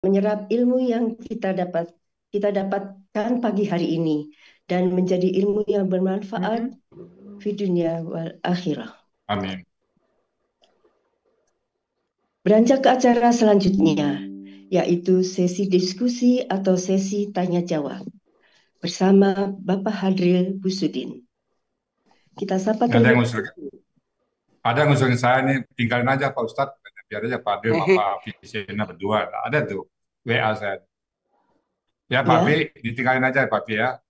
menyerap ilmu yang kita dapatkan pagi hari ini dan menjadi ilmu yang bermanfaat di dunia wal akhirah. Amin. Beranjak ke acara selanjutnya, yaitu sesi diskusi atau sesi tanya jawab bersama Bapak Hadril Busudin. Kita sapa Ada yang terlebih ngusul, ada yang ngusulin saya nih, tinggalin aja Pak Ustadz, biar aja Pak Adil sama Pak Fisina berdua. Ada tuh WA saya. Ya Pak Fi, ya. ditinggalin aja Pak Fi ya.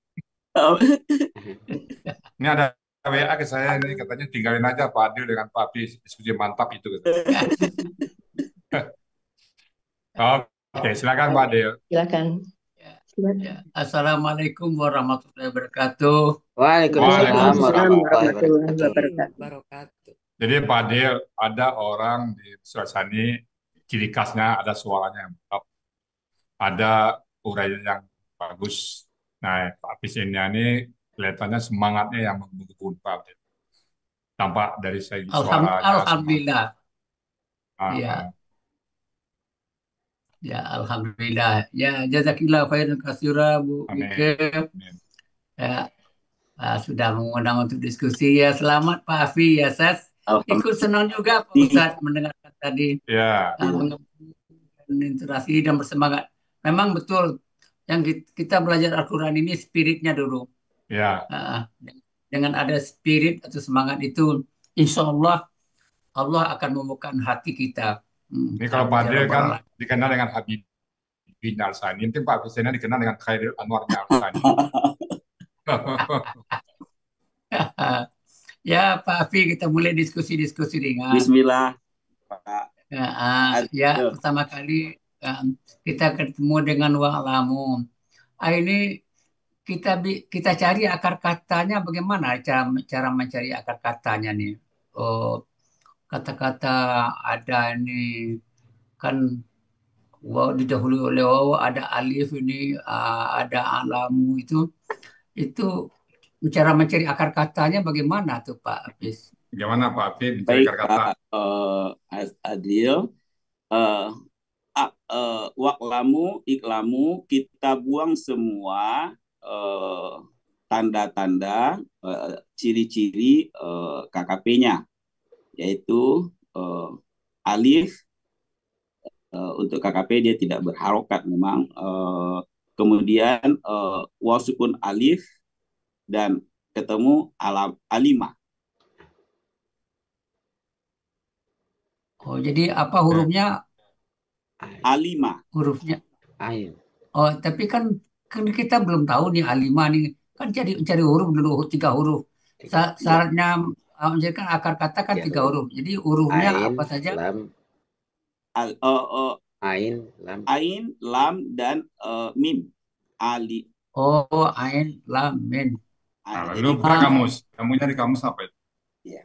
Ini ada WA ke saya ini katanya tinggalin aja Pak Adil dengan Pak Fi, diskusi mantap itu. Oke, silakan Pak Adil. Silakan. Ya, Silakan. ya. Assalamualaikum warahmatullahi wabarakatuh. Waalaikumsalam Waalaikumsalam warahmatullahi warahmatullahi wabarakatuh. wabarakatuh. Jadi Pak Adil, ada orang di Suasani, ciri khasnya ada suaranya yang mantap, ada uraian yang bagus. Nah, Pak Fisina ini kelihatannya semangatnya yang menggebu-gebu Pak Adil. Tampak dari segi suaranya semangat. Alhamdulillah. Ya, Ah, ya, alhamdulillah. Ya, jazakillah khairan katsira Bu Ike. amin. Amin. Ya, sudah mengundang untuk diskusi ya. Selamat Pak Afi ya, saya ikut senang juga Pak Ustadz mendengarkan tadi Ya, mengenai interaksi dan bersemangat. Memang betul yang kita belajar Al-Quran ini spiritnya dulu. ya. Uh, dengan ada spirit atau semangat itu, insya Allah Allah akan membukakan hati kita. Ini kalau Pak Amin ya Adil rabbal kan alamin. dikenal dengan Habibie Alsani. Mungkin Pak Fisina dikenal dengan Khairil Anwar Alsani. Ya Pak Afi, kita mulai diskusi-diskusi ringan. Bismillah, Pak Ya, Adil. pertama kali kita ketemu dengan wa'lamu. Ini kita cari akar katanya bagaimana cara cara mencari akar katanya nih. Oh, kata-kata ada ini kan wow didahului oleh wow ada alif ini ada alamu itu cara mencari akar katanya bagaimana tuh Pak Apis? Gimana Pak Habib mencari Baik kata? Pak Adil. Eh, Waklamu, iklamu, kita buang semua tanda-tanda, ciri-ciri KKP-nya, yaitu alif. Untuk KKP dia tidak berharokat memang. Kemudian waw sukun alif dan ketemu alimah. Oh, jadi apa hurufnya? Alimah. Hurufnya. Ain. Oh, tapi kan kita belum tahu nih A5 nih. Kan cari huruf dulu, 3 huruf. Ya. Syaratnya jadi kan akar kata kan 3 huruf. Jadi hurufnya Ain, apa saja? lam, ain, lam. Ain, lam, dan mim. Ali. Oh, ain, lam, min. Nah, Jadi lalu buka kamus. Kamunya di kamus apa itu? ya.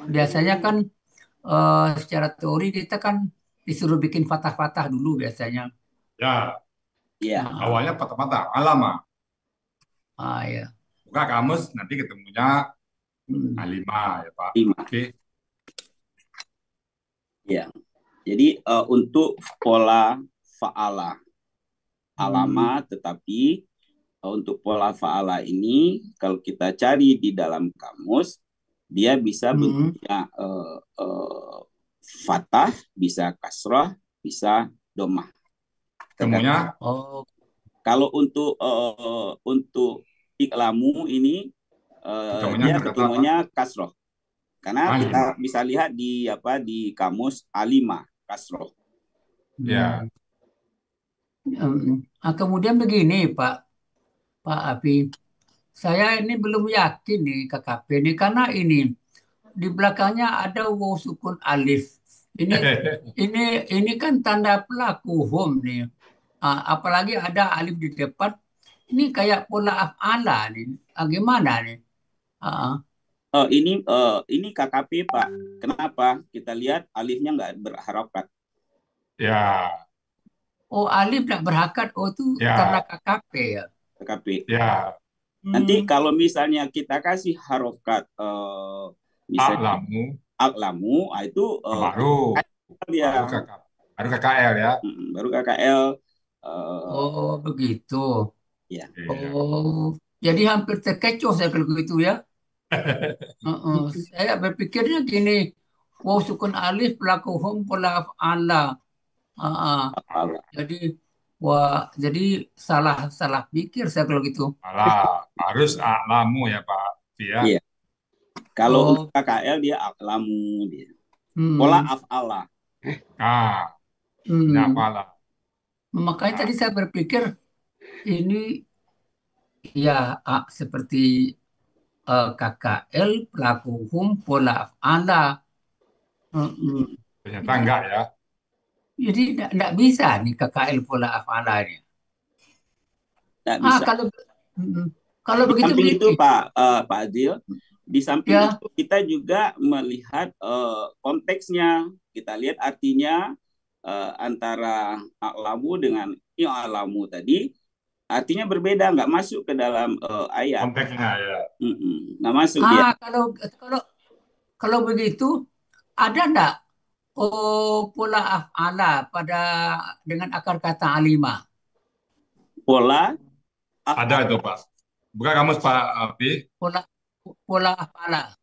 Biasanya kan secara teori kita kan disuruh bikin fatah-fatah dulu biasanya. Ya, Ya. awalnya patah-patah. Alama. Ya. Buka kamus, nanti ketemunya Hmm. A5 ya Pak. Lima. Oke. Ya. Jadi untuk pola fa'ala alama, tetapi untuk pola fa'ala ini kalau kita cari di dalam kamus dia bisa bentuknya fatah, bisa kasrah, bisa domah. Ketemunya Oh, Kalau untuk iklamu ini ketemunya dia kata apa? ketemunya kasroh. Karena kita A5. bisa lihat di kamus alima kasroh. Ya. Kemudian begini Pak Api, saya ini belum yakin nih KKP ini karena ini di belakangnya ada waw sukun alif. Ini ini kan tanda pelaku hum nih. Apalagi ada alif di depan. Ini kayak pola af'ala nih. Gimana nih? Ah, Ini KKP Pak. Kenapa? Kita lihat alifnya nggak berharokat. Ya. oh, alif tidak berhakat. Oh, itu tanda Ya. KKP ya. KKP. Ya. Nanti kalau misalnya kita kasih harokat, misalnya Alamu aklamu, itu baru dia kakak. Baru KKL ya. Baru KKL. eh, Oh, begitu. ya. Iya. Oh, jadi hampir terkecoh saya kalau begitu ya. Saya berpikirnya gini, wow sukun alif pelaku hum pola af'ala. Heeh. Apalah. Jadi jadi salah salah pikir saya kalau gitu. Malah harus alamu ya Pak Fia. Iya. Kalau untuk Oh, KKL dia aklamu dia. Pola hmm, af'ala. Nah, ini hmm. apalah. Makanya Nah, tadi saya berpikir ini ya seperti KKL pelaku hum pola af'ala. Mm-mm. ternyata Jadi enggak ya. jadi nggak bisa nih KKL pola af'ala ini. Nggak bisa. Kalau mm, kalau Di begitu samping itu begini Pak Adil, di samping ya. itu kita juga melihat konteksnya. Kita lihat artinya antara aklamu dengan i'lamu tadi artinya berbeda, nggak masuk ke dalam ayat. Konteksnya ya. Nggak masuk dia. Kalau kalau kalau begitu ada ndak pola af'ala pada dengan akar kata alima? Pola Ada af'ala itu Pak. Buka kamus Pak Fi. Pola pola af'ala.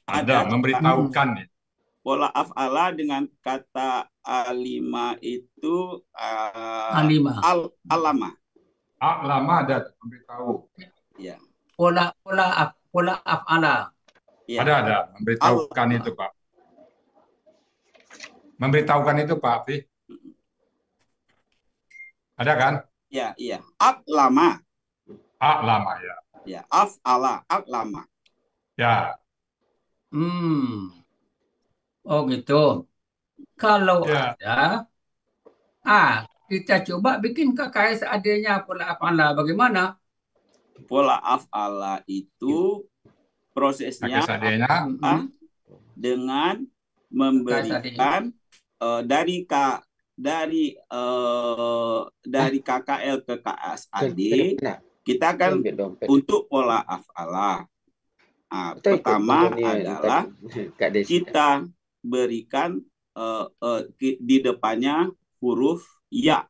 Ada ada. Mm-mm. memberitahukan nih. Pola af'ala dengan kata alima itu Alima. alama. Lama ada memberitahu. Ya, Pola af'ala. ya. Ada memberitahukan Alama. itu Pak. Memberitahukan itu Pak Fi. Ada kan? Ya, iya. Aklama. Lama ya. Ya, af'ala, aklama. Ya. Hmm. Oh gitu. Kalau Ya. ada, kita coba bikin KKS adanya pola af'ala. Bagaimana? Pola af'ala itu prosesnya Kakek sadenya. adalah Mm-mm. dengan KKS adanya. memberikan dari dari KKL ke KSAD kita akan untuk pola af'ala. Pertama adalah kita berikan di depannya huruf ya.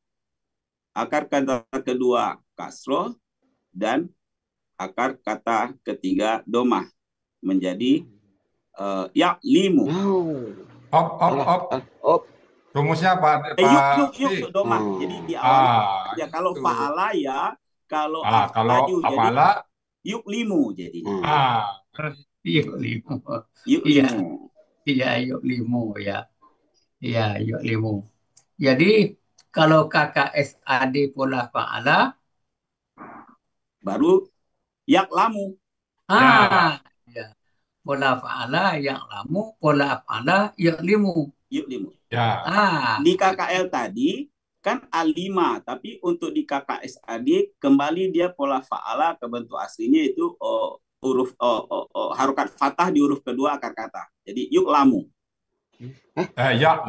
Akar kata kedua kasroh dan akar kata ketiga domah menjadi limu. Op. Rumusnya Pak Yuk domah. Jadi di awal ya kalau itu. fa'ala ya, kalau Kalau af'ala jadi apala limu jadinya. Yuk limu. Yuk Iya, limu. iya yuk limu ya. Iya yuk limu. Jadi kalau KKS AD pola fa'ala, Baru lamu. ah, ya. Pola fa'ala yang lamu, pola af'ala yuk limu. Yuk limu. Ya. Di KKL tadi kan A5, tapi untuk di KKSAD kembali dia pola fa'ala ke bentuk aslinya itu huruf harokat fathah di huruf kedua akar kata. Jadi yuk lamu. Ya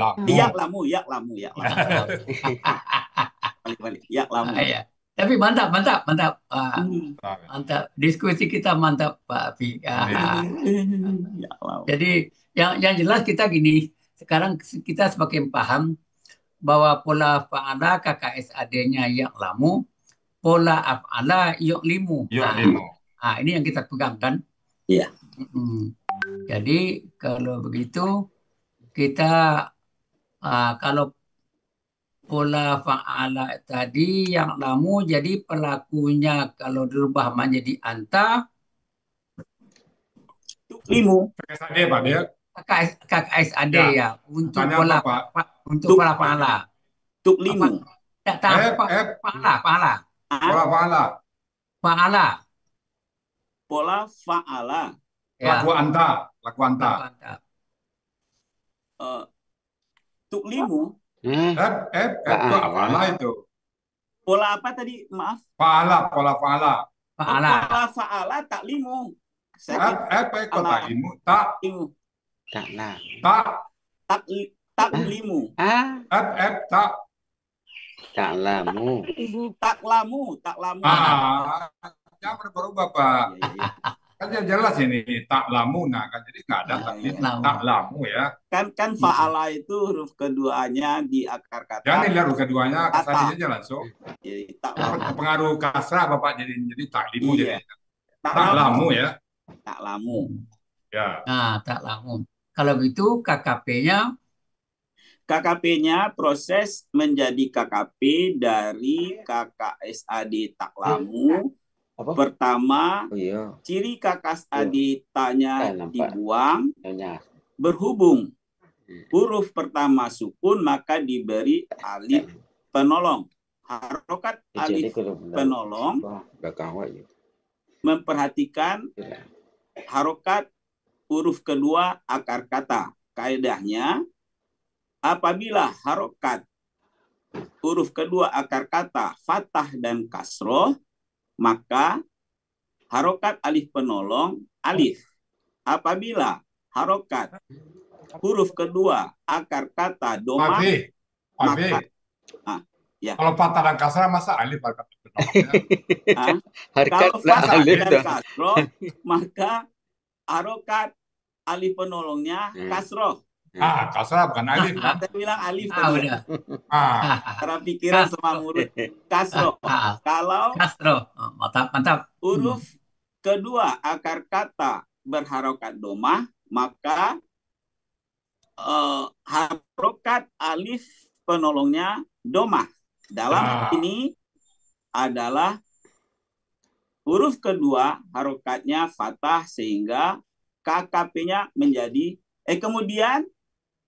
lamu. Ya lamu. Balik. Ya lamu. Ya. Tapi mantap. Mantap. Diskusi kita mantap, Pak Afi. Ya lamu. Jadi yang jelas kita gini, sekarang kita semakin paham bahwa pola fa'ala KKSAD-nya yang lamu, pola af'ala yuk limu. Ini yang kita pegang kan. Iya. Jadi kalau begitu kita kalau pola fa'ala tadi yang lamu jadi pelakunya kalau dirubah menjadi anta limu. KKSAD Pak dia. KKSAD ya untuk Tanya pola Pak? untuk pola fa'ala. Tuk limu. Fa'ala. Pola fa'ala. Fa'ala. Pola fa'ala. Laku anta. Tuk limu. Itu apalah itu? Pola apa tadi? Maaf. Pola fa'ala. Pola fa'ala tak limu. Kota limu. Tak limu. Tak lamu. Jangan berubah Pak. Kan jelas ini tak lamuna kan, jadi nggak ada Nah, tapi lamu. tak lamu ya. Kan fa'ala itu huruf keduanya di akar Jangan kata lihat kedua-duanya kasar kata. aja langsung. Jadi tak Apa lamu. pengaruh kasrah Bapak jadi tak limu Iya, jadi tak tak lamu. lamu ya. Tak lamu. Ya. Nah, tak lamu. Kalau gitu KKP-nya KKP-nya proses menjadi KKP dari KKSAD tak lamu. Apa? Pertama, Oh iya, ciri KKSAD taknya nampak. dibuang, Nyonya. berhubung huruf pertama sukun maka diberi alif penolong. Harokat alif penolong belakang aja. memperhatikan harokat huruf kedua akar kata. Kaedahnya, apabila harokat huruf kedua akar kata fathah dan kasroh, maka harokat alif penolong alif. Apabila harokat huruf kedua akar kata domah, maka ya. Kalau fathah dan kasrah masa alif harokat penolongnya? Kalau fathah dan kasroh, maka harokat alif penolongnya kasroh. Kasrah bukan alif. Saya bilang alif tadi. udah. Cara pikiran sama murid kasroh. Kalau Castro, mantap. huruf kedua akar kata berharokat domah, maka harokat alif penolongnya domah. Dalam hal ini adalah huruf kedua harokatnya fathah sehingga KKP-nya menjadi kemudian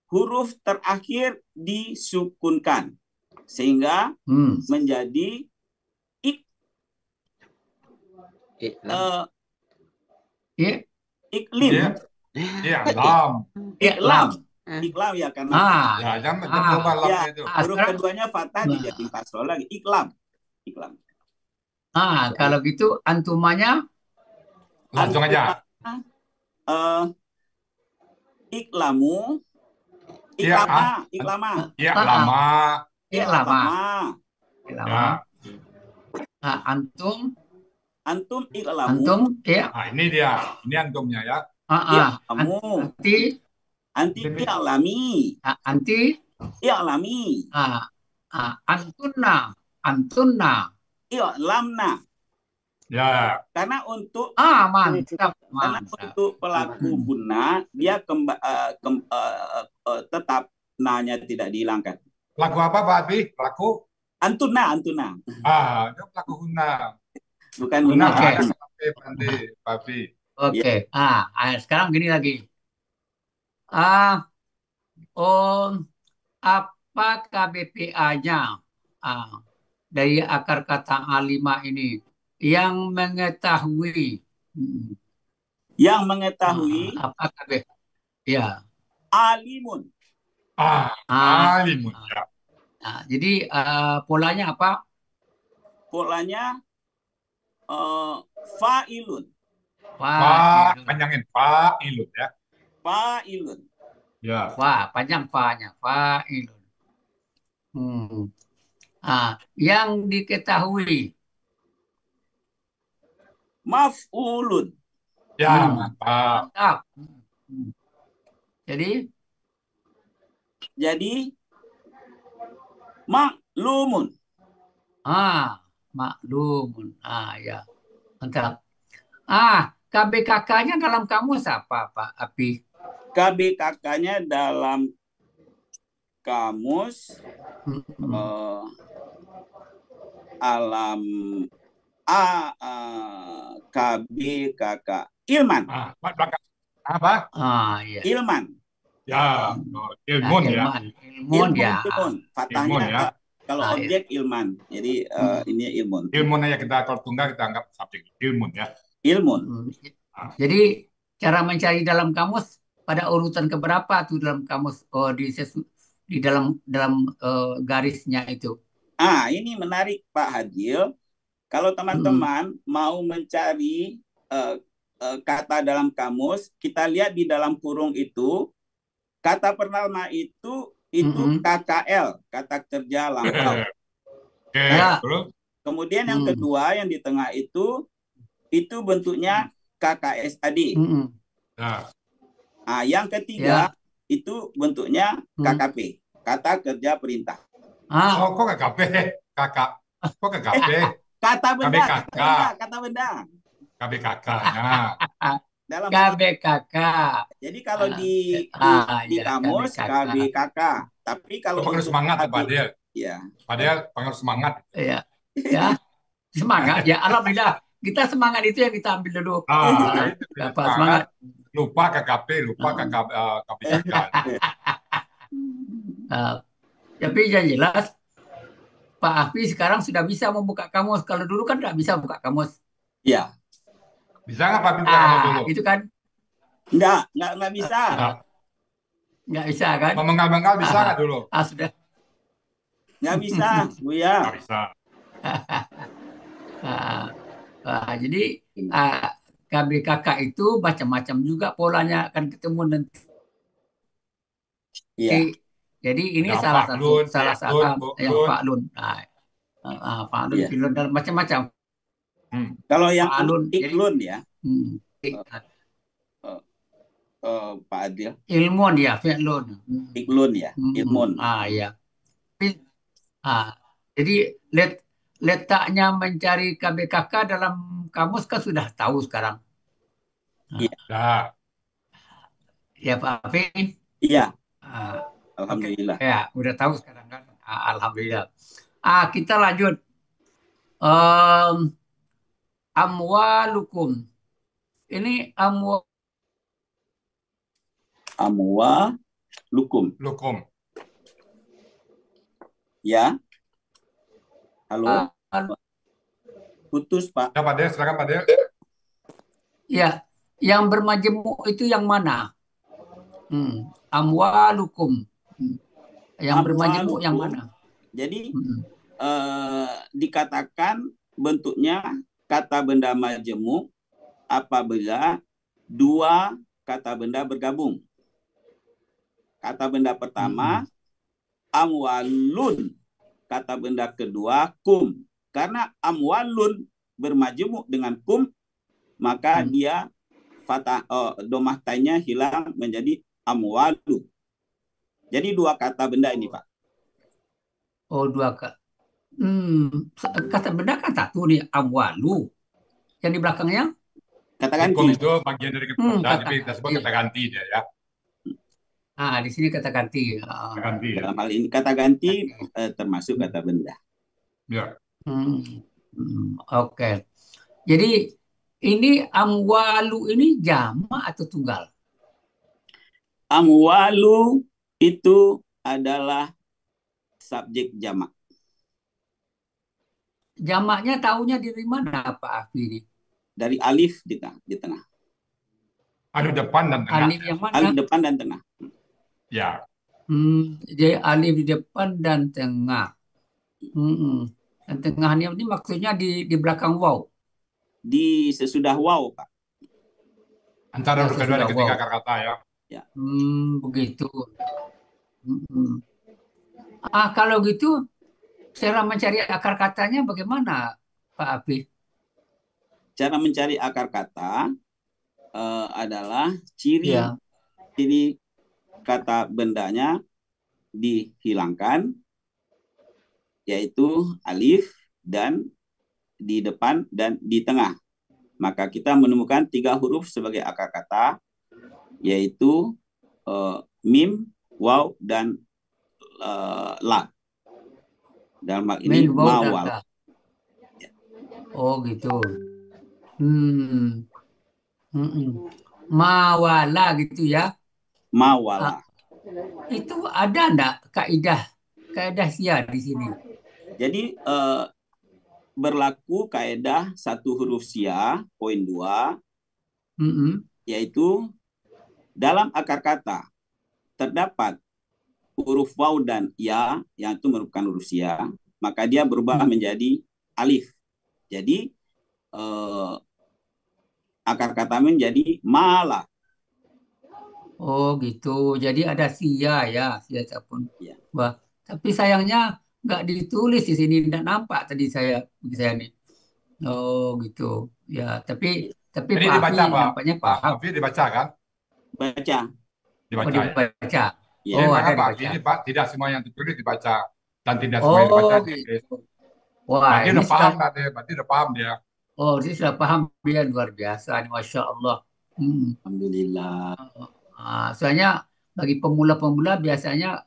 huruf terakhir disukunkan sehingga menjadi iklim. Iklam ya karena huruf keduanya fathah dijadiin kasroh lagi. Iklam. Kalau gitu antumanya langsung aja. Iklama. Antum iklamu. Ini dia. Ini antumnya ya. Anti i'lami. Antunna. I'lamna. Ya. Karena untuk mantap. Karena untuk pelaku hunna dia tetap nanya tidak dihilangkan. Pelaku apa Pak Abi? Pelaku? Antuna. Itu pelaku hunna. Bukan hunna. Oke. Sekarang gini lagi. Apa KBPA-nya dari akar kata A5 ini yang mengetahui apa KBPA? Ya. Alimun. Alimun. Ya. Jadi polanya apa? Polanya fa'ilun. Panjangin fa'ilun ya. Fa'ilun. Ya. Panjang fa-nya, fa'ilun. Yang diketahui maf'ulun. Ya, mantap. Jadi maklumun. Maklumun. Ya. Mantap. KBKK-nya dalam kamus apa, Pak Api? KBKK-nya dalam kamus alam KBKK ilman. Apa? Ya. Ilman. Ya, ilmun ya. Ilmun ya. Fathahnya ya. Kalau objek ilman. Jadi ini ilmun. Ilmun aja kita kalau tunggal kita anggap subjek ilmun ya. Ilmun. Jadi cara mencari dalam kamus pada urutan keberapa tuh dalam kamus di dalam garisnya itu. Ini menarik Pak Hadil. Kalau teman-teman mau mencari kata dalam kamus, kita lihat di dalam kurung itu kata pertama itu KKL, kata kerja lampau. Ya. Kemudian yang kedua yang di tengah itu bentuknya KKSAD. Nah, Yang ketiga Ya. itu bentuknya KKP, kata kerja perintah. oh kok KKP? Kakak, kok KKP? Kata benda, KBKK, kata benda. KBKK. Nah, Dalam KBKK. jadi kalau di Ya, kamus KBKK. KBKK, tapi kalau pengen untuk semangat Pak KB, Del. ya, Pak Del pengen semangat. Ya, ya, semangat. Ya, alhamdulillah. Kita semangat itu yang kita ambil dulu. Itu punya Apa semangat. semangat? Lupa KKP, lupa KBKK. Tapi yang jelas Pak Afi sekarang sudah bisa membuka kamus. Kalau dulu kan nggak bisa buka kamus. ya, Bisa nggak Pak Bil buka kamus dulu? Itu kan nggak bisa, nggak bisa kan? Memenggal-menggal bisa nggak dulu? Sudah. nggak bisa, Buya. Nggak bisa. Jadi KBKK itu macam-macam juga polanya akan ketemu nanti. Iya. Jadi ini Ada salah Pak satu Lun, salah Pak Lun, satu Bu yang Lun. Pak Lun. Pak Lun, Iya. Pilun dan macam-macam. Kalau yang Pak Lun, Iklun ya, jadi, Pak Adil, ilmuwan ya, Pilun. Iklun ya, ilmun. Ya. Jadi letaknya mencari KBKK dalam kamus kan sudah tahu sekarang. Iya. Ya Pak Afi. Iya. Oke. Alhamdulillah. Ya, udah tahu sekarang kan. Alhamdulillah. Kita lanjut. Amwalukum. Ini Amwalukum. Lukum. Ya. Halo. Putus Pak. Ya Pak Del, silakan Pak Del. Ya, yang bermajemuk itu yang mana? Amwalukum. Yang bermajemuk yang mana? Jadi dikatakan bentuknya kata benda majemuk apabila dua kata benda bergabung. Kata benda pertama amwalun, kata benda kedua kum. Karena amwalun bermajemuk dengan kum, maka dia fatah domah tanya hilang menjadi amwalu. Jadi dua kata benda ini Pak. Oh, dua kata. Kata benda kan satu nih, amwalu. Yang di belakangnya? Kata ganti. Hukum itu bagian dari kata benda, tapi kita sebut kata ganti dia ya. Di sini kata ganti. Kata ganti ya. Dalam hal ini kata ganti termasuk kata benda. Ya. Oke. Jadi ini amwalu ini jamak atau tunggal? Amwalu itu adalah subjek jamak. Jamaknya tahunya dari mana Pak Afi ini? Dari alif di tengah. Alif depan dan tengah. Alif yang mana? Alif depan dan tengah. Ya. Jadi alif di depan dan tengah. Dan tengahnya ini maksudnya di belakang waw. Di sesudah waw Pak. Antara huruf kedua dan ketiga akar kata ya. Ya. Begitu. Kalau gitu cara mencari akar katanya bagaimana Pak Afi? Cara mencari akar kata adalah ciri kata bendanya dihilangkan, yaitu alif dan di depan dan di tengah. Maka kita menemukan 3 huruf sebagai akar kata, yaitu mim, waw, dan la. Dalam hal ini mawal. Oh gitu. Mawala gitu ya. Mawala. Itu ada enggak kaidah sia di sini? Jadi berlaku kaidah 1 huruf sia, poin 2, yaitu dalam akar kata terdapat huruf waw dan ya yang itu merupakan huruf sia, maka dia berubah menjadi alif. Jadi akar kata menjadi mala. Oh gitu. Jadi ada sia ya, sia pun. Ya. Wah, tapi sayangnya nggak ditulis di sini, nggak nampak tadi saya nih. Oh gitu. Ya, tapi Tapi Ini Pak dibaca, Afi Pak. nampaknya Pak paham. Afi dibaca kan? Baca. Oh, Dibaca ya. dibaca. Ya. Ini Oh, makanya ada Pak Afi dibaca. ini Pak, tidak semua yang tertulis dibaca dan tidak semua yang dibaca Oh, ditulis. gitu. Wah, Berarti ini udah sudah, paham tadi, berarti udah paham dia. oh, ini sudah paham dia luar biasa, nih, Masya Allah. Hmm. Alhamdulillah. Soalnya bagi pemula-pemula biasanya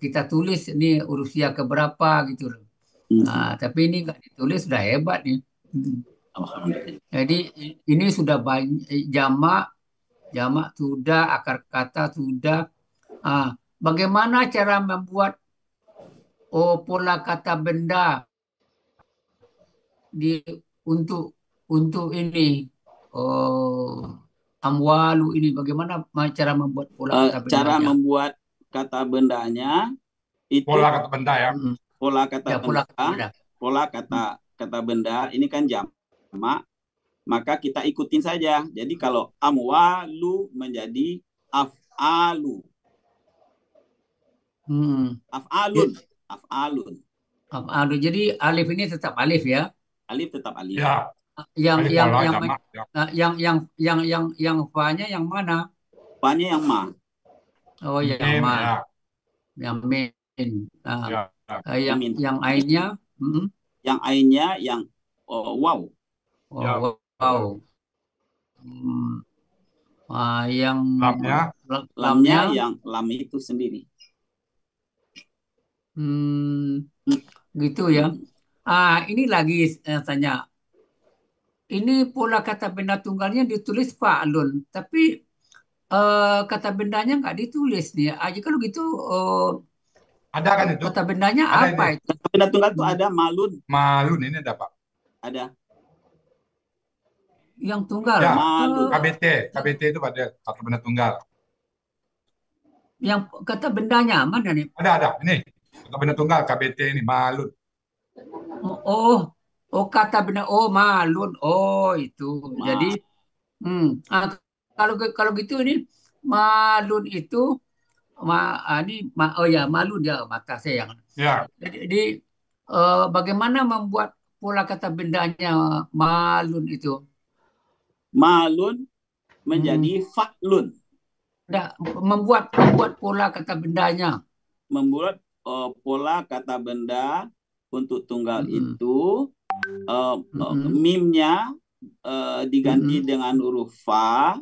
kita tulis ini usia keberapa gitu loh. Tapi ini nggak ditulis sudah hebat nih. Hmm. Alhamdulillah. Jadi ini sudah banyak jamak, jamak sudah, akar kata sudah. Bagaimana cara membuat pola kata benda di untuk ini amwalu ini bagaimana cara membuat pola kata Cara bendanya? membuat kata bendanya itu Pola kata benda ya. pola kata Ya, pola kata benda, benda. pola kata benda ini kan jamak, maka kita ikutin saja. Jadi kalau amwalu menjadi af'alu. Af'alun, af'alun. Aduh, jadi alif ini tetap alif ya. Alif tetap alif. Ya, Yang alif yang pola yang jamak. Ya. yang fa-nya yang mana? Fa-nya yang ma. Oh, yang Mim, ma, ya. yang min. Ya. Yang ainnya, Yang ainnya yang wow. Ya. wow. Yang Lamnya, lamnya yang lam itu sendiri. Gitu ya. Ini lagi tanya. Ini pola kata benda tunggalnya ditulis fa'lun, tapi kata bendanya nggak ditulis nih. Aja kalau gitu ada kan itu? kata bendanya Ada apa ini. itu? Kata benda tunggal itu ada malun. Malun ini ada Pak. Ada. Yang tunggal. Ya, Malun. KBT itu pada kata benda tunggal. Yang kata bendanya mana nih? Ada. Ini kata benda tunggal KBT ini malun. Oh, kata benda. Oh, malun. Oh, itu. Jadi, kalau gitu ini malun itu oh ya malun ya mata saya yang. Ya. Jadi bagaimana membuat pola kata bendanya malun itu? Malun menjadi fa'lun. Membuat pola kata bendanya. Membuat pola kata benda untuk tunggal itu mimnya diganti dengan huruf fa,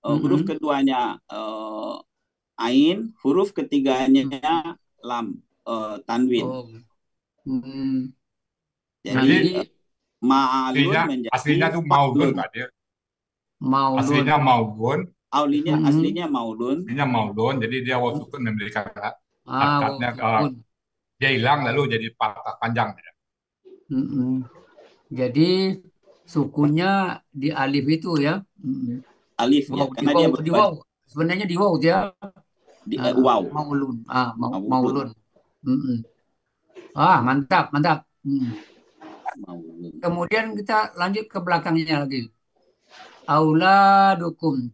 huruf keduanya ain, huruf ketiganya lam, tanwin. Jadi ma'alun menjadi aslinya tuh maulun Pak dia. Aslinya maulun. Aslinya maulun. Aslinya maulun. Jadi dia wasukun memberikan akadnya dia hilang lalu jadi patah panjang. Jadi sukunya di alif itu ya. Alif ya, karena dia di waw. Sebenarnya di waw dia. Wow. Maulun. Maulun. Mantap. Kemudian kita lanjut ke belakangnya lagi. Auladukum.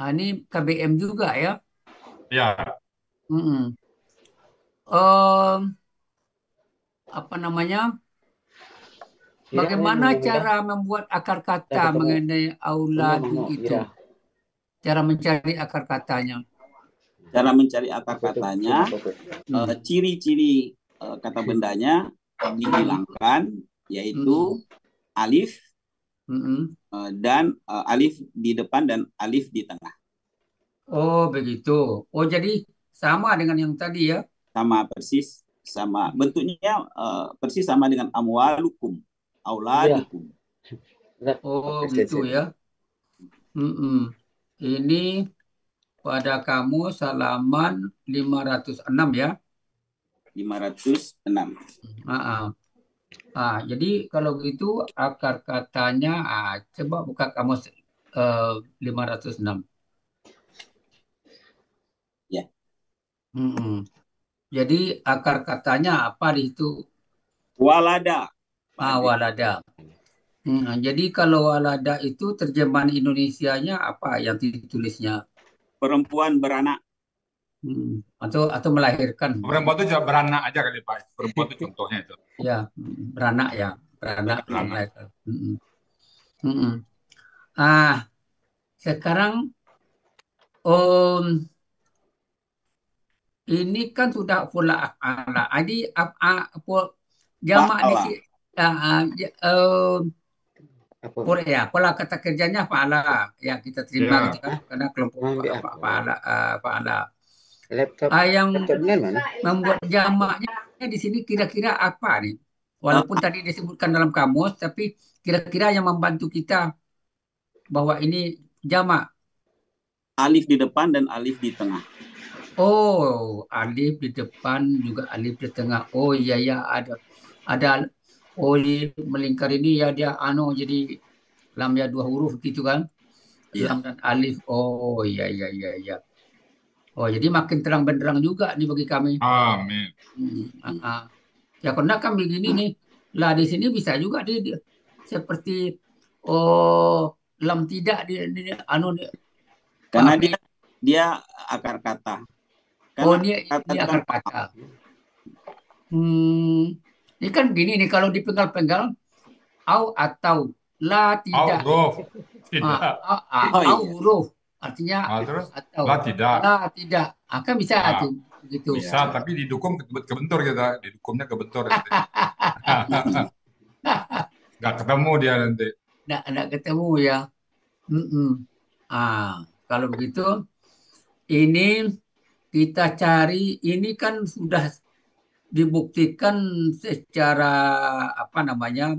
Ini KBM juga ya. Ya. Apa namanya? Bagaimana cara membuat akar kata mengenai auladu itu? Cara mencari akar katanya. Cara mencari akar katanya, ciri-ciri kata bendanya dihilangkan, yaitu alif dan alif di depan dan alif di tengah. Oh, begitu. Oh, jadi sama dengan yang tadi ya? Sama persis, sama bentuknya persis sama dengan amwalukum, auladukum. Oh, gitu ya. Ini pada kamu halaman 506 ya? 506. Jadi kalau gitu akar katanya, coba buka kamus 506. Ya. Jadi akar katanya apa di situ? Walada. Walada. Jadi kalau walada itu terjemahan Indonesianya apa yang ditulisnya? Perempuan beranak. Atau melahirkan. Perempuan itu juga beranak aja kali Pak. Perempuan itu contohnya itu. Ya, beranak ya. Beranak. Mm-mm. Ah, sekarang om ini kan sudah pola af'ala. Jadi jamak di Fa'ala. Apa? pola kata kerjanya fa'ala. Ya kita terima gitu Ya, kan karena kelompok Ambil apa? fa'ala fa'ala. Laptop. Yang Laptop dengan mana? membuat jamaknya di sini kira-kira apa nih? Walaupun tadi disebutkan dalam kamus, tapi kira-kira yang membantu kita bahwa ini jamak. Alif di depan dan alif di tengah. Oh, alif di depan juga alif di tengah. Oh iya ya ada oh di melingkar ini ya dia jadi lam ya 2 huruf gitu kan? Iya. Lam dan alif. Oh iya iya iya iya. Oh jadi makin terang benderang juga nih bagi kami. amin. Ya karena kan begini nih. Lah di sini bisa juga seperti oh lam tidak di Pak Karena Api. dia akar kata. Oh Karena ini kata ini itu kan akar kata. Ini kan gini nih kalau dipenggal-penggal au atau la tidak. Huruf tidak. Oh Au iya. huruf artinya Terus atau lah tidak. la tidak. Kan bisa Nah, tuh begitu. bisa, tapi didukung kebentur kita. Didukumnya kebentur. Nggak ketemu dia nanti. Nggak ketemu ya. Mm-mm. Kalau begitu ini kita cari ini kan sudah dibuktikan secara apa namanya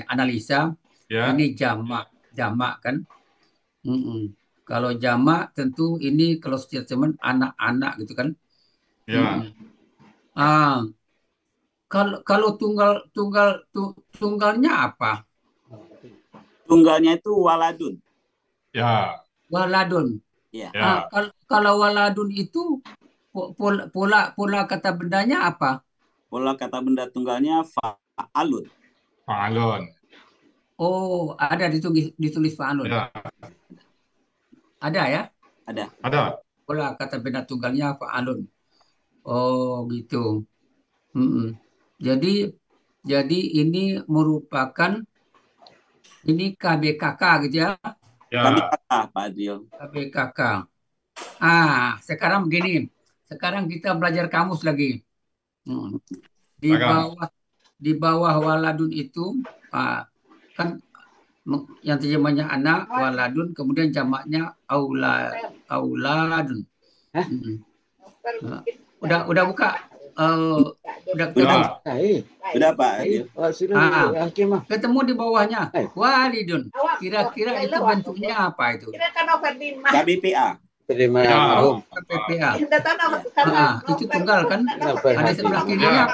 analisa Ya, ini jamak kan. Mm-mm. Kalau jamak tentu ini kalau statement anak-anak gitu kan. ya. Mm-mm. Ah, kalau tunggalnya apa? Tunggalnya itu waladun. Ya, Waladun. Ya. ya. Kalau waladun itu pola kata bendanya apa? Pola kata benda tunggalnya fa'alun. Fa'alun. Oh, ada ditulis fa'alun. Ya, Ada ya? ada. Pola kata benda tunggalnya fa'alun. Oh, gitu. Mm-mm. Jadi ini merupakan ini KBKK gitu ya. Kami Ya, kata Pak Adil. KBKK. Sekarang begini. Sekarang kita belajar kamus lagi. Hmm. Di silakan. bawah waladun itu kan yang terjemahnya anak, waladun, kemudian jamaknya auladun. Hah? Udah buka? Udah ketemu? Udah Pak Adil. Ketemu di bawahnya walidun. Kira-kira itu bentuknya apa itu? KBPA. Terima Ya. almarhum. KPPA. Itu tunggal kan? Ada sebelah kirinya.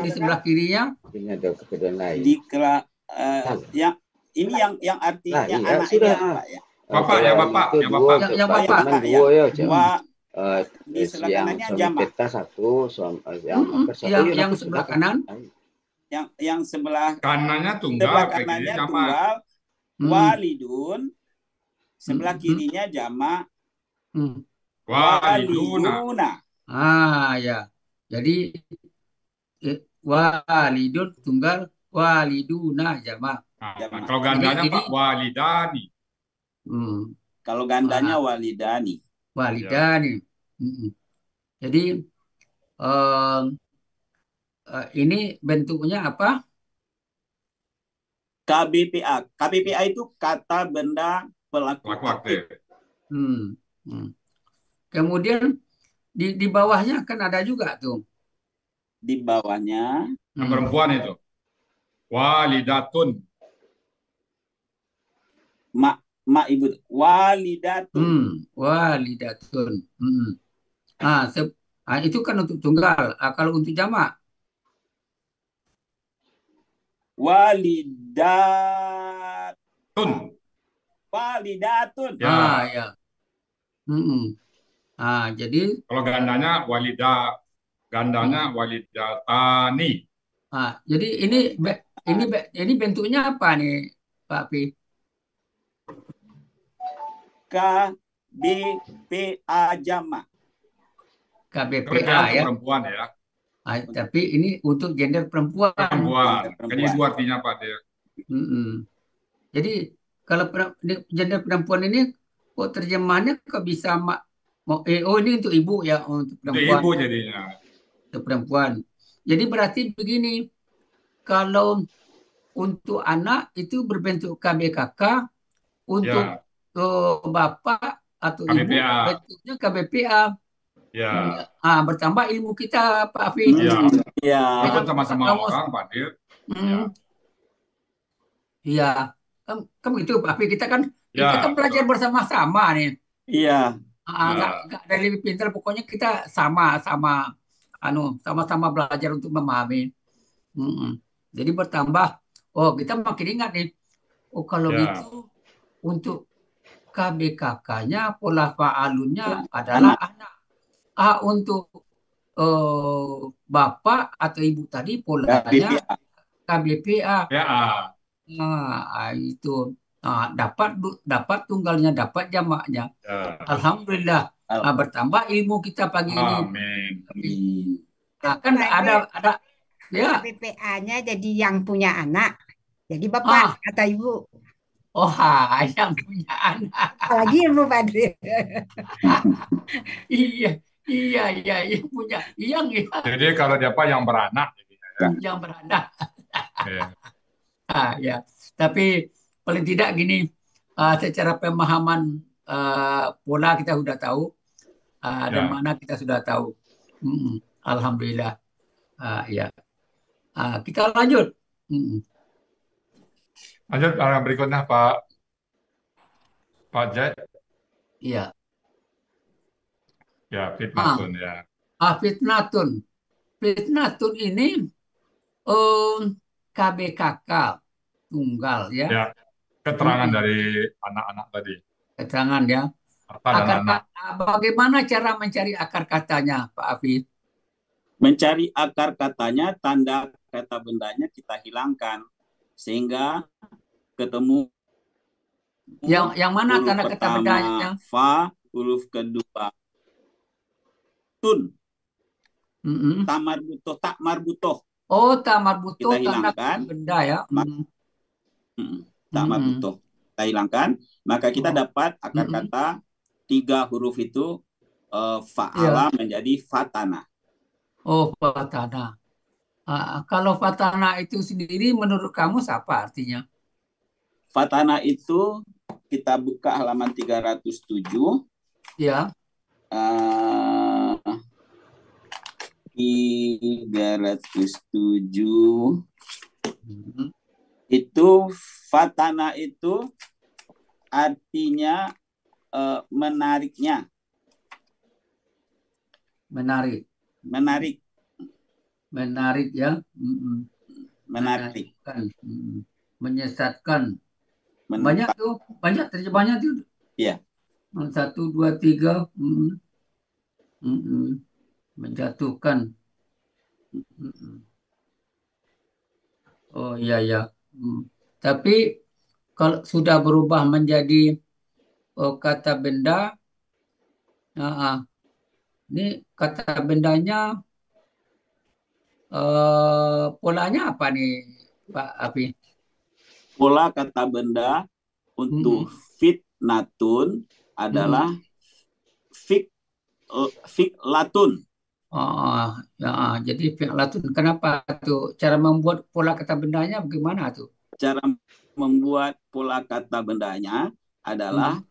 Di sebelah kirinya. Ini ada kebetulan lain. Ini yang artinya iya, anak sudah. ini Pak ya. Bapak, ya Bapak, Itu ya dua, Bapak. Yang Bapak. Cuman dua ya, Di sebelah yang kanannya suami jamak. kita satu, Yang sebelah kanan. Yang sebelah Kanannya tunggal, sebelah kirinya kanannya jamak. tunggal walidun, sebelah kirinya jamak Waliduna. Ya. Jadi walidun tunggal, waliduna jamak. Nah, kalau gandanya Jadi- Pak walidani. Kalau gandanya walidani. Walidani. Jadi ini bentuknya apa? KBPA. KBPA itu kata benda pelaku Pelaku aktif. aktif. Kemudian di bawahnya kan ada juga tuh. Di bawahnya Yang perempuan itu. Walidatun. mak ibu walidatun. Walidatun. Itu kan untuk tunggal. Kalau untuk jamak, Walidatun. Ya. Ya. Jadi Kalau gandanya walidatani. jadi ini bentuknya apa nih, Pak Pi? KBPA jamak. KBPA ya. Perempuan ya. Tapi ini untuk gender perempuan. Perempuan. Kan itu artinya Pak dia. Mm-mm. Jadi kalau gender perempuan ini kok terjemahannya kok bisa oh ini untuk ibu ya, untuk Untuk perempuan, ibu jadinya. untuk perempuan. Jadi berarti begini, kalau untuk anak itu berbentuk KBKK, untuk Ya, bapak atau ibu KBPA. bentuknya KBPA. Ya, Bertambah ilmu kita, Pak Afi. ya. Ya, Walaupun Dengan buka sama-sama kamus. orang, Pak Dir. Ya, Hmm, iya, kan begitu, Pak Afi. Kita kan ya, belajar betul. bersama-sama nih. iya, Ya, Nggak ada lebih pintar, pokoknya kita sama-sama, sama-sama belajar untuk memahami. Mm-mm. Jadi bertambah, oh kita makin ingat nih. Oh kalau gitu ya, untuk KBKK-nya, pola fa'alunnya ya. adalah Anak anak. Untuk eh, bapak atau ibu tadi polanya KBPA. KBPA. ya. Itu dapat tunggalnya, dapat jamaknya. Ya. Alhamdulillah. Bertambah ilmu kita pagi ini. Amin. Itu Kan berarti ada ya. KBPA-nya jadi yang punya anak. Jadi bapak Ah, atau ibu. yang punya anak. Apalagi ilmu Badri. Iya, yang punya, yang ya, Jadi kalau siapa yang beranak, jadinya, ya. yang beranak. Ya. Ya. Tapi paling tidak gini, secara pemahaman pola kita sudah tahu, dan Ya. mana kita sudah tahu. Alhamdulillah. Ya. Kita lanjut. Lanjut berikutnya Pak Jai. Iya. Ya, fitnatun ya. Fitnatun. Fitnatun ini KBKK tunggal ya. Ya, keterangan dari anak-anak tadi. Keterangan ya. Kata dan anak. Bagaimana cara mencari akar katanya, Pak Afi? Mencari akar katanya, tanda kata bendanya kita hilangkan sehingga ketemu Yang mana huruf tanda kata pertama bendanya? fa, huruf kedua tun, tamarbutoh, tak marbutoh. Oh, tak marbutoh, Kita tanda hilangkan. kata benda ya. Tak marbutoh. Kita hilangkan, maka kita dapat akar kata 3 huruf itu fa'ala menjadi fatana. Oh, fatana. Kalau fatana itu sendiri menurut kamu apa artinya? Fatana itu kita buka halaman 307. Ya. 307 itu fatana itu artinya menariknya. Menarik ya. Menarik. Menyesatkan. Menimpa. Banyak terjemahnya tuh. Iya. 1, 2, 3. Menjatuhkan. Oh iya ya. Tapi kalau sudah berubah menjadi kata benda, ini kata bendanya polanya apa nih, Pak Afi? Pola kata benda untuk fitnatun adalah fiklatun. Jadi fiklatun. Kenapa tuh? Cara membuat pola kata bendanya bagaimana tuh? Cara membuat pola kata bendanya adalah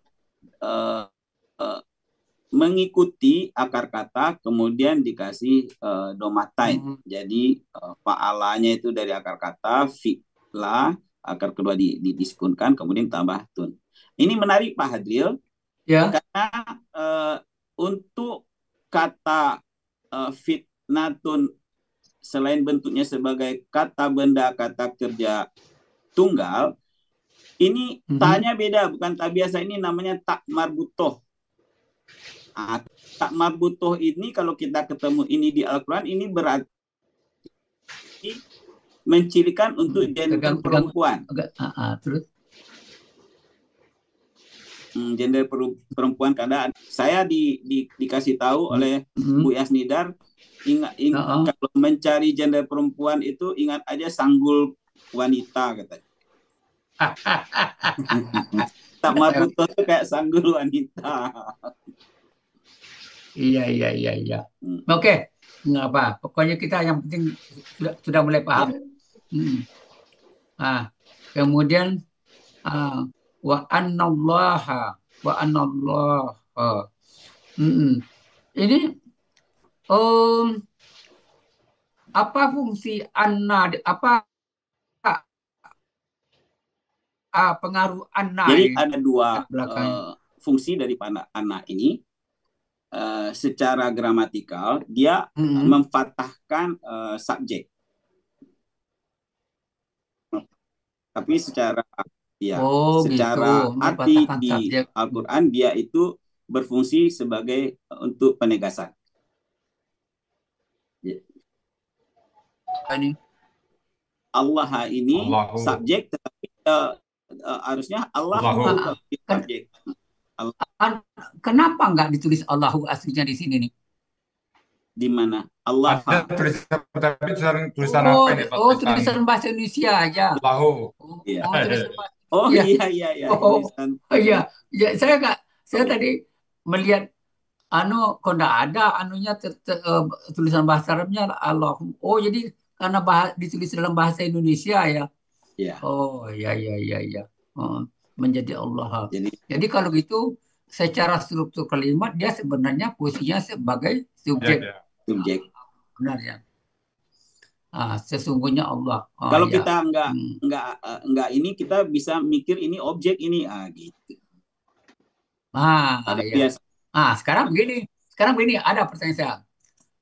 mengikuti akar kata kemudian dikasih domatain. Jadi fa'alanya itu dari akar kata, fi'la akar kedua disukunkan kemudian tambah tun. Ini menarik Pak Hadril, ya. Karena untuk kata fitnatun selain bentuknya sebagai kata benda, kata kerja tunggal, ini tanya beda, bukan tak biasa, ini namanya tak marbutoh. Tak marbutoh ini kalau kita ketemu ini di Al-Quran, ini berarti mencirikan untuk gender perempuan. Terus? Gender perempuan, karena saya dikasih tahu oleh Bu Yasnidar, ingat kalau mencari gender perempuan itu ingat aja sanggul wanita katanya. Sama Puto tuh kayak sanggul wanita. Iya, iya, iya, iya. Hmm. Oke, nggak apa. Pokoknya kita yang penting sudah mulai Ya, paham. Hmm. Ah, kemudian wa anallaha wa anallaha. Hmm. Ini apa fungsi anna? Apa pengaruh anna jadi ini ada dua belakangnya? fungsi dari anak ini. Secara gramatikal dia Hmm. memfathahkan subjek, tapi secara Oh, gitu. secara arti Mematahkan di subjek. Al-Quran dia itu berfungsi sebagai untuk penegasan. Ini. Allah ini Allahu. subjek, tetapi harusnya Allahu Allahu. kalau di subjek. Kenapa nggak ditulis Allahu aslinya di sini nih? Di mana Allah? Ada tulisan, tapi tulisan Oh, apa ini Pak? oh, Tulisan tulisan bahasa Indonesia aja. Allahu. Oh, Iya. oh, tulisan bahasa Oh Indonesia. iya Oh, tulisan. oh iya, ya, saya tadi melihat kok nggak ada tulisan bahasa Arabnya Allah. Oh, jadi karena ditulis dalam bahasa Indonesia ya. Iya. Oh, iya, iya, iya, iya. Oh, menjadi Allah. Jadi Jadi kalau gitu secara struktur kalimat dia sebenarnya posisinya sebagai subjek. Ya. subjek. Benar ya. Sesungguhnya Allah. Oh, Kalau ya. kita nggak ini, kita bisa mikir ini objek ini, gitu. Ada Ya. biasa. Sekarang begini ada pertanyaan saya.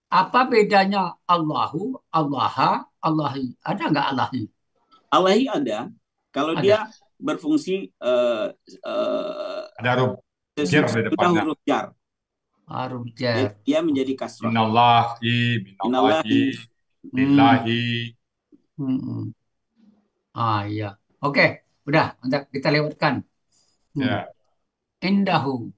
Apa bedanya Allahu, Allaha, Allahi? Ada nggak Allahi? Allahi ada. Kalau Ada. dia berfungsi Ada huruf jar di sudah depannya. huruf jar. Huruf jar. Dia menjadi kasrah. Minallahi, billahi. Iya. Oke, udah, kita lewatkan. Ya. Indahu.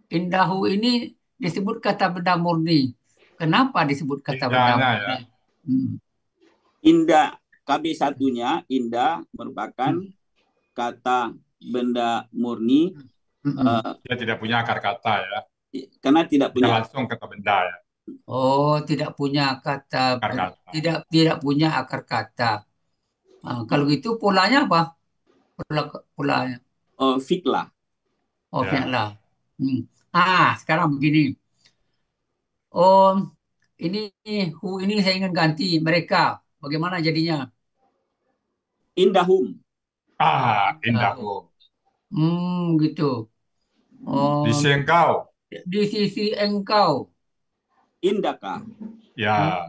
Indahu ini disebut kata benda murni. Kenapa disebut kata benda Indahnya, murni? ya. Indah, KB satunya indah merupakan kata benda murni. Dia tidak punya akar kata ya. Karena tidak Dia punya langsung kata benda ya. Oh, tidak punya kata, Akar kata. tidak punya akar kata. Kalau gitu polanya apa? Polanya. Fi'lah. Oh, Ya. fi'lah. Sekarang begini. Ini saya ingin ganti mereka. Bagaimana jadinya? Indahum. Indahum. Gitu. Di sisi engkau. Di sisi engkau. Indaka. Ya.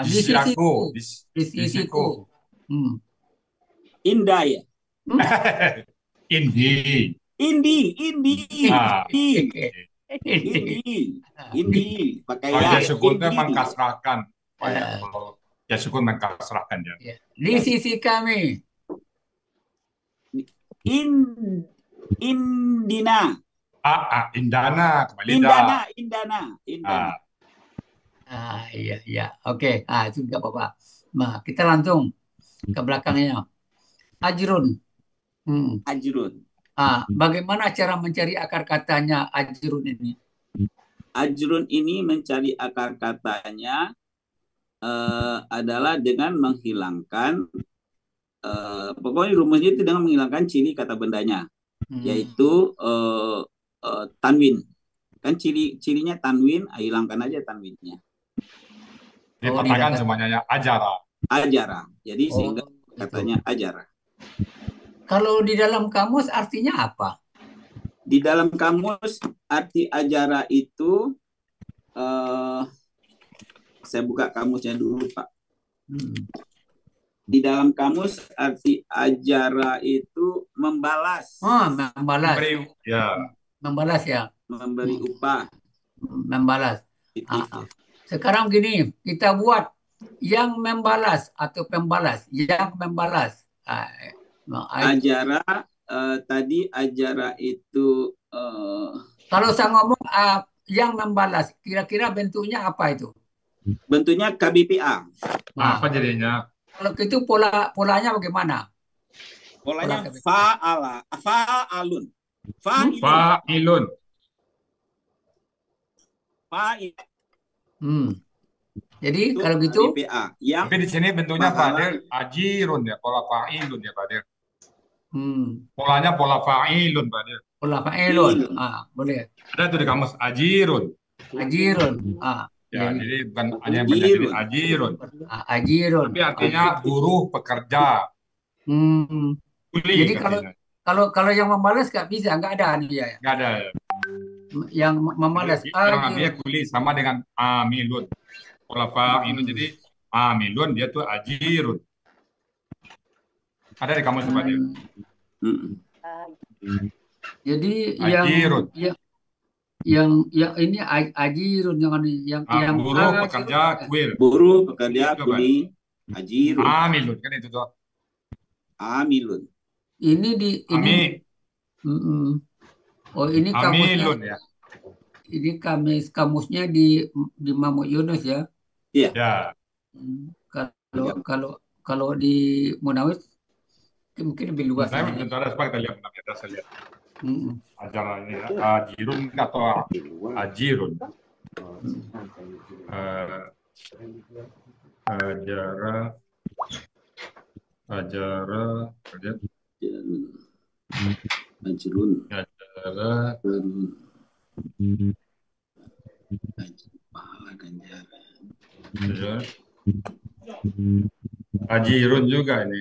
Di Di sisi aku. Di sisiku. Indah ya. Indi. Indi. Pakai Kalau ya. dia sukunnya Indi. mengkasrahkan. Kalau dia sukun mengkasrahkan ya. Di sisi kami. Indina. Indana. Kembali Indana. Iya. Oke. Itu nggak apa-apa. Nah, kita langsung ke belakangnya. Ajrun. Ajrun. Bagaimana cara mencari akar katanya ajrun ini? Ajrun ini mencari akar katanya adalah dengan menghilangkan pokoknya rumusnya itu dengan menghilangkan ciri kata bendanya, yaitu tanwin. Kan cirinya tanwin, hilangkan aja tanwinnya. Dipatahkan semuanya ya. Ajara. Jadi sehingga katanya ajara. Kalau di dalam kamus artinya apa? Di dalam kamus arti ajara itu saya buka kamusnya dulu, Pak. Di dalam kamus arti ajara itu membalas. Membalas. Membalas ya. Memberi upah. Membalas. Sekarang gini, kita buat yang membalas atau pembalas. Yang membalas. Ajara tadi ajara itu kalau saya ngomong yang membalas, kira-kira bentuknya apa itu? Bentuknya KBPA. Apa jadinya? Kalau itu polanya bagaimana? pola Polanya KBS. fa'ala, fa'alun. Fa'ilun, Fa'ilun. fa'il Hmm. Jadi itu kalau gitu, BPA. Yang Tapi di sini bentuknya Pak pahala Adil ajirun ya, pola fa'ilun ya Pak Adil. hmm, Polanya pola fa'ilun Pak Adil. pola fa'ilun. ilun. Boleh. Ada tuh di kamus ajirun. Ajirun. Ya, Jadi jadi bukan hanya yang banyak, jadi Ajirun. ajirun. ajirun. Tapi artinya buruh, pekerja, Hmm. kuli Jadi kalau artinya. kalau yang membalas nggak bisa, nggak ada dia ya. Nggak ada. Yang Jadi membalas kurang lebihnya ajirun. kuli sama dengan amilun. Pola fa'ilun jadi amilun dia tuh ajirun. Ada di kamus Pak Adil. Hmm. Mm. Jadi Ajirun. yang ini ajirun yang Buruh, ajirun pekerja, kuil. Buruh, pekerja, Itu, Pak. kuli, ajirun, Amilun kan itu tuh. amilun. ini Ami, mm-mm. Oh ini kamusnya amilun ya. ini kamusnya di Mahmud Yunus ya. Iya. Ya. Kalau di Munawir mungkin lebih luas Saya ini. bentar ada kita lihat bentar, kita saya lihat. Mm-mm. Ajaran ini ya. Ajirun atau ajirun. Eh, Ajara, ajara, lihat. Ajirun. Ajara, Pahala ganjar. ajara. Ajirun juga ini.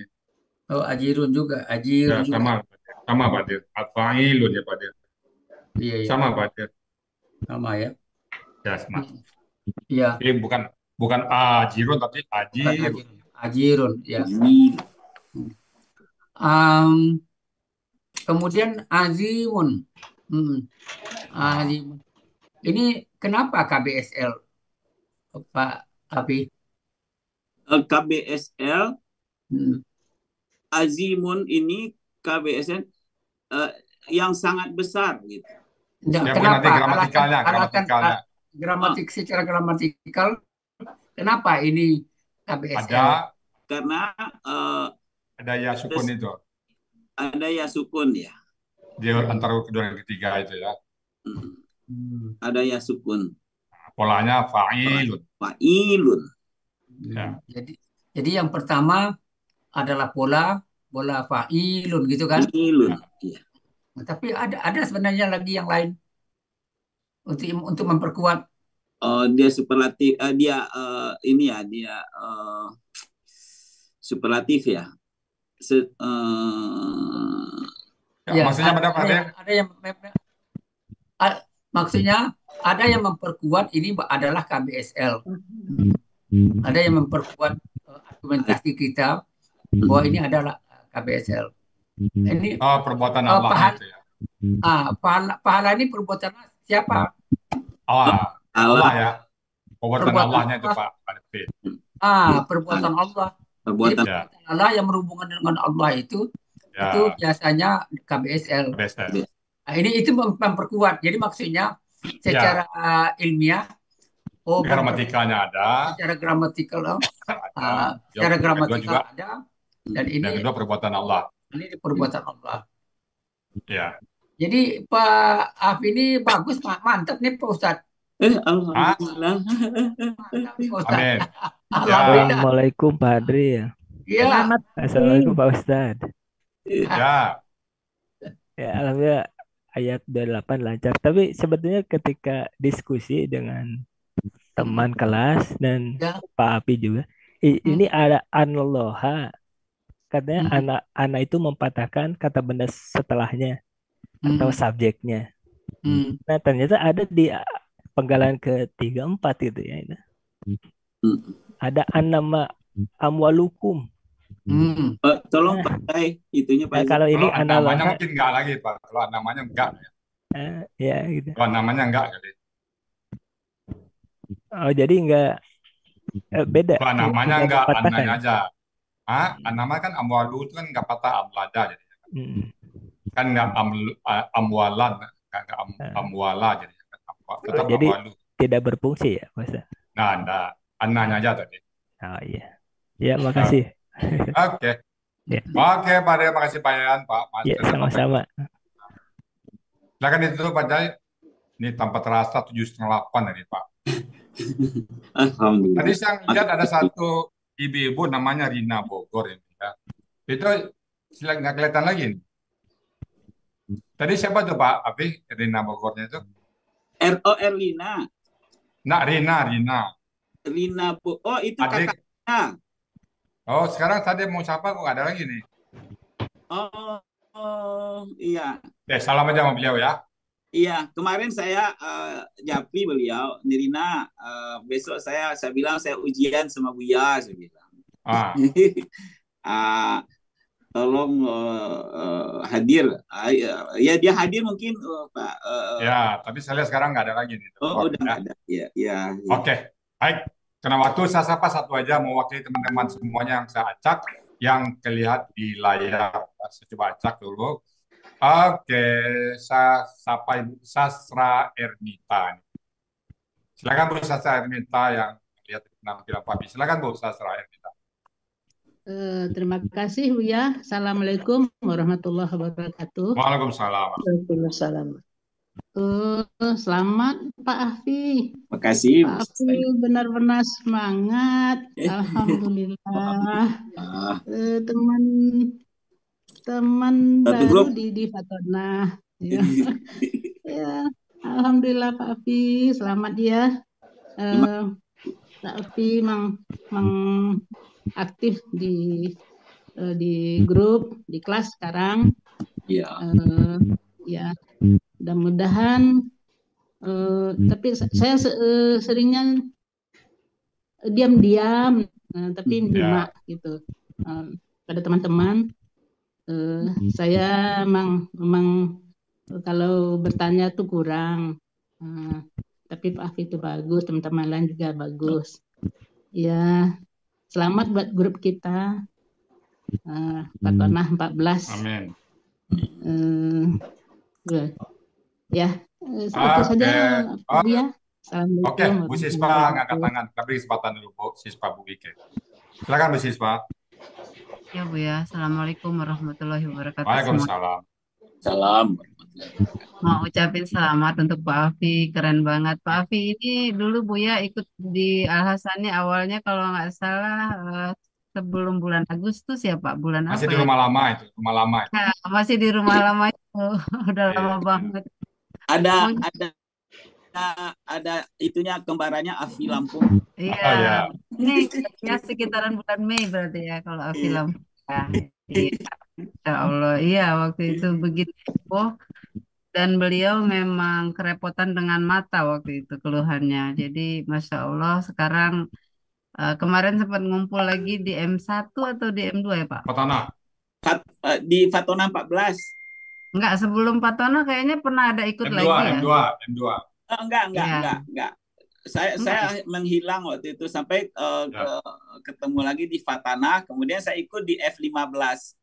Oh ajirun juga, Ya, juga. sama Pak Dir. Al-fa'ilun ya Pak Dir. Iya ya, Sama Pak Dir. sama ya. Ya, sama. Iya, Ini bukan ajirun tapi bukan ajirun. ajirun ya. Ajirun. Um, Kemudian azimun. Azimun. Ini kenapa KBSL, Pak Abi? KBSL Hmm. Azimun ini KBSL yang sangat besar gitu. Ya, Ya, bukan nanti kenapa? gramatikalnya. Secara gramatikal, kenapa ini KBSL? Karena Ada ya sukun itu. ada ya sukun ya. Di antara kedua dan ketiga itu ya. Ada ya sukun. Polanya fa'ilun. Fa'ilun. Ya. Jadi yang pertama adalah pola fa'ilun gitu kan? Fa'ilun. Ya. Tapi ada sebenarnya lagi yang lain untuk memperkuat. Dia superlatif. Dia ini ya dia superlatif ya. Ya, maksudnya pada Pak Dir? Ada yang maksudnya ada yang memperkuat ini adalah KBSL. Ada yang memperkuat argumentasi kita bahwa ini adalah KBSL. Ini perbuatan Allah itu ya. pahala ini perbuatan siapa? Allah ya. Perbuatan Perbuatan Allahnya itu Allah. Pak Alfi. Perbuatan Allah. Perbuatan Jadi perbuatan Allah yang berhubungan dengan Allah itu biasanya KBSL. Nah, ini itu memperkuat. Jadi maksudnya secara ilmiah, gramatikalnya ada. Secara gramatikal ada. Secara gramatikal juga ada. Dan ini yang kedua perbuatan Allah. Ini perbuatan Allah. Ya. Jadi Pak Af ini bagus, mantap nih Pak Ustadz. Alhamdulillah. Amin. Assalamualaikum Pak Adri ya. Iya. Assalamualaikum Pak Ustadz. Ya. Ya, alhamdulillah ayat 28 lancar. Tapi sebetulnya ketika diskusi dengan teman kelas dan Pak Api juga, ini ada analoha. Katanya anak itu mempatahkan kata benda setelahnya atau subjeknya. Nah, ternyata ada di penggalan ke-34 itu ya. Ada nama amwalukum. Tolong pakai itunya Pak. Kalau ini namanya mungkin enggak lagi Pak. Kalau namanya enggak. Ya gitu. Kalau namanya enggak kali. Oh, jadi enggak beda. Kalau namanya enggak, ananya aja. Nama kan amwalu itu kan enggak patah amlada jadi. Kan enggak amwalan, enggak amwala jadi. Tetap jadi amwalu. Tidak berfungsi ya, Mas. Nah, ananya aja tadi. Oh iya. Ya, makasih. Oke. Ya, Oke, Pak Dea, makasih Pak Yan, Pak Mas ya dan Bapak. sama-sama. Silakan itu Pak Jai. Ini tanpa terasa 7,8 ini Pak. Tadi Alhamdulillah. saya lihat ada satu ibu-ibu namanya Rina Bogor ini ya. Itu nggak kelihatan lagi nih. Tadi siapa tuh Pak Abi Rina Bogornya itu? Erlina. Nah, Rina. Oh, itu Adik. kakaknya. Oh, sekarang tadi mau siapa kok nggak ada lagi nih? Oh, iya. Salam aja sama beliau ya. Iya, kemarin saya japri beliau, Nirina, besok saya bilang saya ujian sama Buya, saya bilang. Tolong hadir. Ya dia hadir mungkin Pak. Ya, tapi saya lihat sekarang nggak ada lagi nih. Udah nggak ada. Ya. Oke, baik. Karena waktu saya sapa satu aja mewakili teman-teman semuanya yang saya acak, yang terlihat di layar. Saya coba acak dulu. Oke, saya sapa Ibu Sastra Ernita. Silakan Bu Sastra Ernita yang lihat penampilan Pak Abi. Silakan Bu Sastra Ernita. Terima kasih Buya. Assalamualaikum warahmatullahi wabarakatuh. Waalaikumsalam. Waalaikumsalam. Selamat Pak Afi. Makasih. Pak Afi benar-benar semangat. Alhamdulillah. Teman baru di Fatona. Ya. Ya. Alhamdulillah Pak Afi, selamat ya. Pak Afi memang aktif di grup, di kelas sekarang. Iya. Ya, mudah-mudahan. Tapi saya seringnya diam-diam, tapi nyimak gitu. Pada teman-teman, saya memang kalau bertanya tuh kurang. Tapi Pak Afi itu bagus, teman-teman lain juga bagus. Ya, selamat buat grup kita. Fatona 14. Amin. Ya, itu saja Bu ya. Assalamualaikum. Oke, Bu Sispa ngangkat tangan. Tapi kesempatan dulu Bu Sispa Bu Wike. Silakan Bu Sispa. Ya Bu ya. Assalamualaikum warahmatullahi wabarakatuh. Waalaikumsalam. Salam. Mau ucapin selamat untuk Pak Afi, keren banget. Pak Afi ini dulu Buya ikut di Al-Hasani awalnya kalau nggak salah sebelum bulan Agustus ya Pak, bulan masih apa di ya? rumah lama itu, rumah lama. Ya, masih di rumah lama itu, udah lama banget. Ada itunya kembarannya Afi Lampung. Iya, ini ya sekitaran bulan Mei berarti ya kalau Afi Lampung. Iya, ya Allah, iya waktu itu begitu. Dan beliau memang kerepotan dengan mata waktu itu keluhannya. Jadi Masya Allah sekarang kemarin sempat ngumpul lagi di M1 atau di M2 ya Pak? Fatona. Di Fatona 14. Enggak, sebelum Fatona kayaknya pernah ada ikut M2, lagi ya? M2. Enggak. Saya menghilang waktu itu sampai ketemu lagi di Fatana, kemudian saya ikut di F15.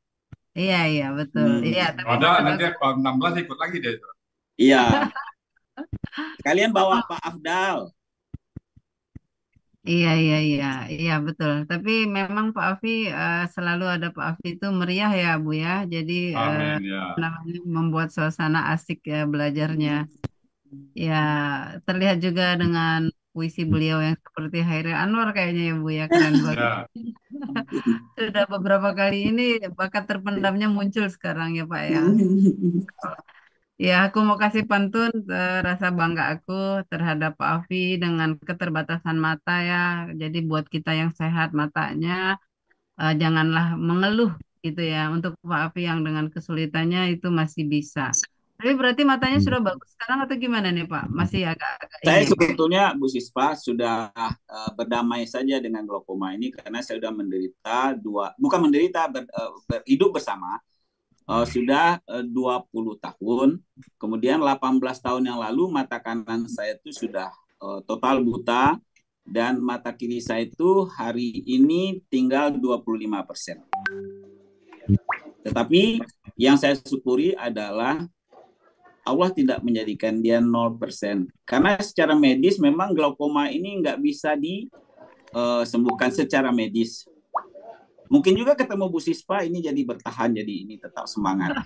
Iya betul. Iya, tapi nanti 16 ikut lagi deh itu. Iya. Kalian bawa Pak Afdal. Iya betul. Tapi memang Pak Afi selalu ada Pak Afi itu meriah ya Bu ya. Jadi Amin, ya. namanya membuat suasana asik ya belajarnya. Ya terlihat juga dengan puisi beliau yang seperti Hairil Anwar kayaknya ya Bu ya, keren banget. Sudah beberapa kali ini bakat terpendamnya muncul sekarang ya Pak ya. Ya, aku mau kasih pantun rasa bangga aku terhadap Pak Afi dengan keterbatasan mata ya. Jadi buat kita yang sehat matanya, janganlah mengeluh gitu ya. Untuk Pak Afi yang dengan kesulitannya itu masih bisa. Tapi berarti matanya sudah bagus sekarang atau gimana nih Pak? Masih agak-agak Saya ini, sebetulnya Bu Sispa sudah berdamai saja dengan glaukoma ini karena saya sudah menderita hidup bersama. Sudah 20 tahun, kemudian 18 tahun yang lalu mata kanan saya itu sudah total buta dan mata kiri saya itu hari ini tinggal 25%. Tetapi yang saya syukuri adalah Allah tidak menjadikan dia 0%. Karena secara medis memang glaukoma ini nggak bisa disembuhkan secara medis. Mungkin juga ketemu Bu Sispa ini jadi bertahan, jadi ini tetap semangat.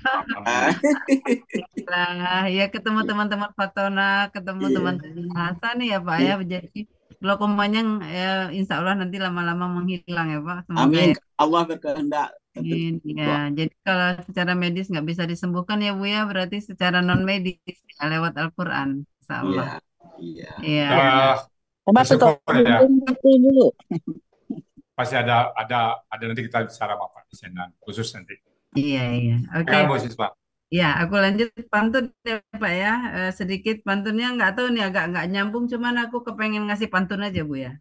Lah, ya ketemu teman-teman Fatona, ketemu Iya, teman-teman Hasan nih ya Pak ya. Jadi glaukomanya ya insya Allah nanti lama-lama menghilang ya Pak. Semoga amin. ya. Allah berkehendak. Tentu Amin. Ya, doa. jadi kalau secara medis nggak bisa disembuhkan ya Bu ya, berarti secara non medis ya, lewat Al-Quran, insya Allah. Iya, iya. Iya. Kita bersyukur ya. dulu. Pasti ada nanti kita bicara sama Pak Desainer khusus nanti. Iya, iya. Oke. Kan Bu Sispa? Ya, aku lanjut pantun ya Pak ya. Sedikit pantunnya nggak tahu nih agak nggak nyambung, cuman aku kepengen ngasih pantun aja Bu ya.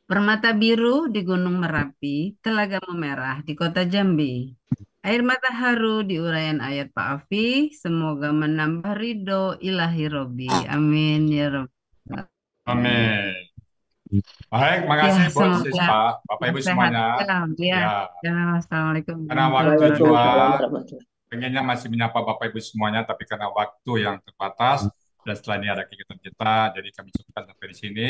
Permata biru di Gunung Merapi, telaga memerah di kota Jambi. Air mata haru di uraian ayat Pak Afi, semoga menambah ridho ilahi Robi. Amin ya Rob. Amin. Baik, Ya, makasih Bu semoga Sispa, Bapak Ibu sehat. semuanya. Ya, Ya, ya, assalamualaikum karena waktu warahmatullahi juga Waalaikumsalam warahmatullahi. pengennya masih menyapa Bapak Ibu semuanya, tapi karena waktu yang terbatas dan setelah ini ada kegiatan kita, jadi kami cukupkan sampai di sini.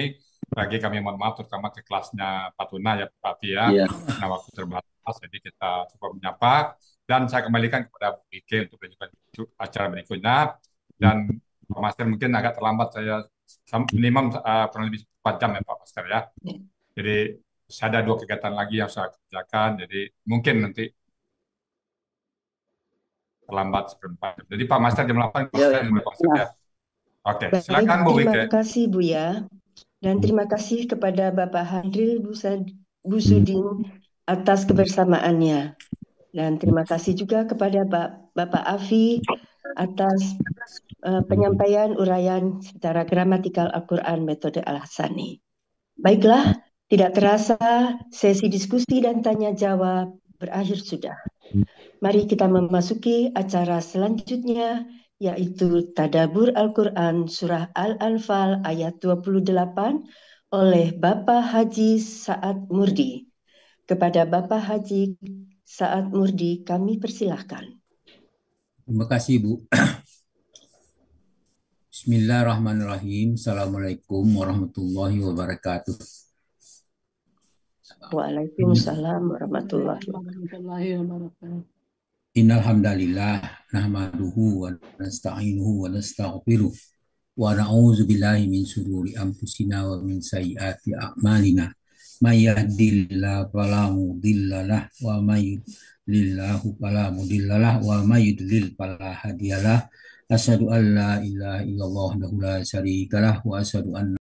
Lagi kami mohon maaf terutama ke kelasnya Pak Tuna ya Pak Tia, Iya. karena waktu terbatas, jadi kita coba menyapa dan saya kembalikan kepada Bu Ike untuk melanjutkan acara berikutnya. Dan Pak Master mungkin agak terlambat, saya minimum kurang lebih 4 jam ya Pak Master ya. Jadi saya ada 2 kegiatan lagi yang saya kerjakan, jadi mungkin nanti terlambat seperempat. Jadi Pak Master jam 8 Ya, mulai konsep ya. Oke, baik, silakan Bu terima Wike. kasih Bu ya. Dan terima kasih kepada Bapak Hadril Busudin atas kebersamaannya. Dan terima kasih juga kepada Bapak Afi atas penyampaian uraian secara gramatikal Al-Quran metode Al-Hasani. Baiklah, tidak terasa sesi diskusi dan tanya jawab berakhir sudah. Mari kita memasuki acara selanjutnya, yaitu Tadabur Al-Quran Surah Al-Anfal ayat 28 oleh Bapak Haji Sa'ad Murdi. Kepada Bapak Haji Sa'ad Murdi kami persilahkan. Terima kasih Bu. Bismillahirrahmanirrahim. Assalamualaikum warahmatullahi wabarakatuh. Waalaikumsalam warahmatullahi wabarakatuh. Innal hamdalillah nahmaduhu wa nasta'inuhu wa nastaghfiruh wa na'udzu billahi min shururi anfusina wa min sayyiati a'malina. May yahdihillahu fala mudhillalah wa may yudlilhu fala mudhillalah wa may yudlil fala hadiyalah. Asyhadu an la ilaha illallah wahdahu la syarikalah wa asyhadu anna